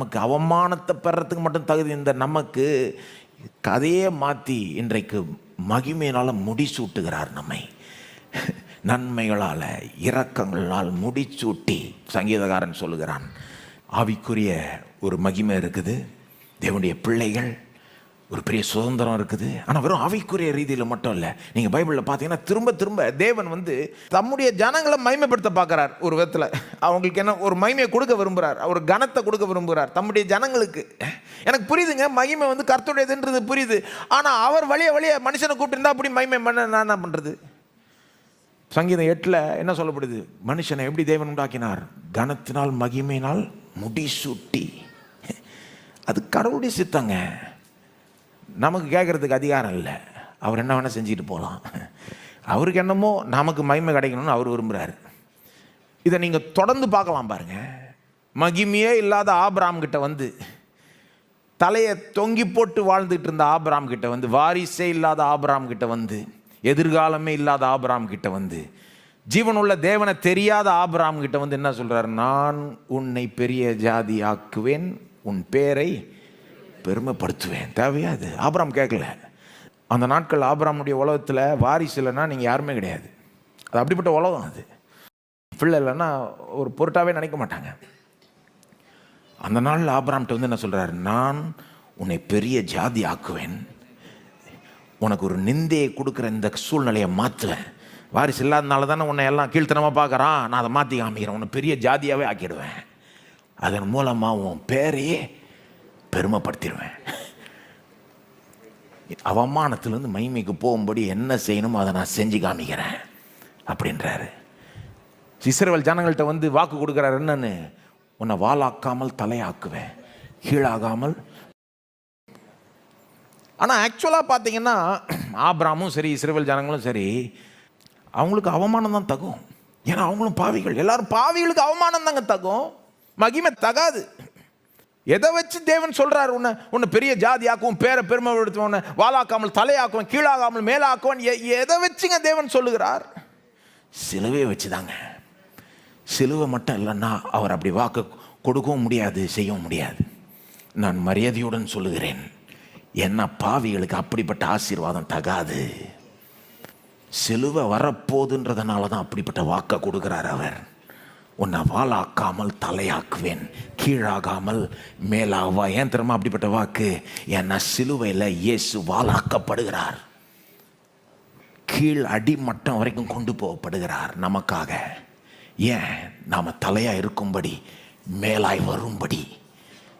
நமக்கு அவமானத்தை பெறத்துக்கு மட்டும் தகுதி இந்த நமக்கு கதையே மாற்றி இன்றைக்கு மகிமையினால் முடிசூட்டுகிறார். நம்மை நன்மைகளால் இரக்கங்களால் முடிசூட்டி, சங்கீதக்காரன் சொல்லுகிறான், ஆவிக்குரிய ஒரு மகிமை இருக்குது, தேவனுடைய பிள்ளைகள் ஒரு பெரிய சுதந்திரம் இருக்குது. ஆனால் வெறும் ஆவிக்குரிய ரீதியில் மட்டும் இல்லை. நீங்கள் பைபிளில் பார்த்தீங்கன்னா திரும்ப திரும்ப தேவன் தம்முடைய ஜனங்களை மகிமைப்படுத்த பார்க்குறார். ஒரு விதத்தில் அவங்களுக்கு என்ன ஒரு மகிமையை கொடுக்க விரும்புகிறார், ஒரு கனத்தை கொடுக்க விரும்புகிறார் தம்முடைய ஜனங்களுக்கு. எனக்கு புரியுதுங்க, மகிமை கர்த்தருடையதுன்றது புரியுது. ஆனால் அவர் வழிய மனுஷனை கூப்பிட்டு அப்படி மகிமை பண்ண நான் என்ன பண்ணுறது? சங்கீதம் 8 என்ன சொல்லப்படுது? மனுஷனை எப்படி தேவன் உண்டாக்கினார்? கனத்தினால் மகிமையினால் முடிசூட்டி. அது கடவுளுடைய சித்தங்க, நமக்கு கேட்குறதுக்கு அதிகாரம் இல்லை. அவர் என்ன வேணால் செஞ்சுட்டு போகலாம். அவருக்கு என்னமோ நமக்கு மகிமை கிடைக்கணும்னு அவர் விரும்புகிறார். இதை நீங்கள் தொடர்ந்து பார்க்கலாம் பாருங்கள். மகிமையே இல்லாத ஆபிரகாம் கிட்ட தலையை தொங்கி போட்டு வாழ்ந்துட்டு இருந்த ஆபிரகாம் கிட்ட வாரிசே இல்லாத ஆபிரகாம் கிட்ட எதிர்காலமே இல்லாத ஆபிரகாம் கிட்ட ஜீவனுள்ள தேவனை தெரியாத ஆபிரகாம் கிட்ட என்ன சொல்கிறார்? நான் உன்னை பெரிய ஜாதி ஆக்குவேன், உன் பேரை பெருமைப்படுத்துவேன். தேவையா அது? ஆபிரகாம் கேட்கல. அந்த நாட்கள் ஆபிரகாமுடைய உலகத்தில் வாரிசு இல்லைன்னா நீங்கள் யாருமே கிடையாது. அது அப்படிப்பட்ட உலகம். அது பிள்ளை இல்லைன்னா ஒரு பொருட்டாவே நினைக்க மாட்டாங்க. அந்த நாளில் ஆபிரகாம்கிட்ட என்ன சொல்கிறார்? நான் உன்னை பெரிய ஜாதி ஆக்குவேன், உனக்கு ஒரு நிந்தையை கொடுக்குற இந்த சூழ்நிலையை மாற்றுவேன். வாரிசு இல்லாதனால தானே உன்னை எல்லாம் கீழ்த்தனமாக பார்க்குறான், நான் அதை மாற்றி காமிக்கிறேன், உன்னை பெரிய ஜாதியாகவே ஆக்கிடுவேன், அதன் மூலமாக உன் பேரையே பெருமைப்படுத்திடுவேன். அவமானத்திலேருந்து மகிமைக்கு போகும்படி என்ன செய்யணுமோ அதை நான் செஞ்சு காமிக்கிறேன் அப்படின்றாரு. இஸ்ரவேல் ஜனங்கள்கிட்ட வாக்கு கொடுக்குறாரு. என்னன்னு? உன்னை வாளாக்காமல் தலையாக்குவேன், கீழாகாமல். ஆனால் ஆக்சுவலாக பார்த்தீங்கன்னா ஆபிரகாமும் சரி இஸ்ரவேல் ஜனங்களும் சரி, அவங்களுக்கு அவமானம் தான் தகும். ஏன்னா அவங்களும் பாவிகள். எல்லாரும் பாவிகளுக்கு அவமானம் தாங்க தகும், மகிமை தகாது. எதை வச்சு தேவன் சொல்றாரு உன்னை பெரிய ஜாதியாக்கும், பேரை பெருமைப்படுத்துவன், உன்னை வாளாக்காமல் தலையாக்குவன், கீழாகாமல் மேலாக்குவன்? எதை வச்சுங்க தேவன் சொல்லுகிறார்? சிலுவையை வச்சுதாங்க. சிலுவை மட்டும் இல்லைன்னா அவர் அப்படி வாக்கு கொடுக்கவும் முடியாது, செய்யவும் முடியாது. நான் மரியாதையுடன் சொல்லுகிறேன், என்ன பாவிகளுக்கு அப்படிப்பட்ட ஆசீர்வாதம் தகாது. சிலுவை வரப்போதுன்றதுனால தான் அப்படிப்பட்ட வாக்கை கொடுக்கிறார் அவர். உன்னை வாளாக்காமல் தலையாக்குவேன், கீழாகாமல் மேலாவா. ஏன் தெரியுமா அப்படிப்பட்ட வாக்கு? ஏன்னா சிலுவையில் இயேசு வாளாக்கப்படுகிறார், கீழ் அடிமட்டம் வரைக்கும் கொண்டு போகப்படுகிறார் நமக்காக. ஏன்? நாம் தலையாக இருக்கும்படி, மேலாய் வரும்படி.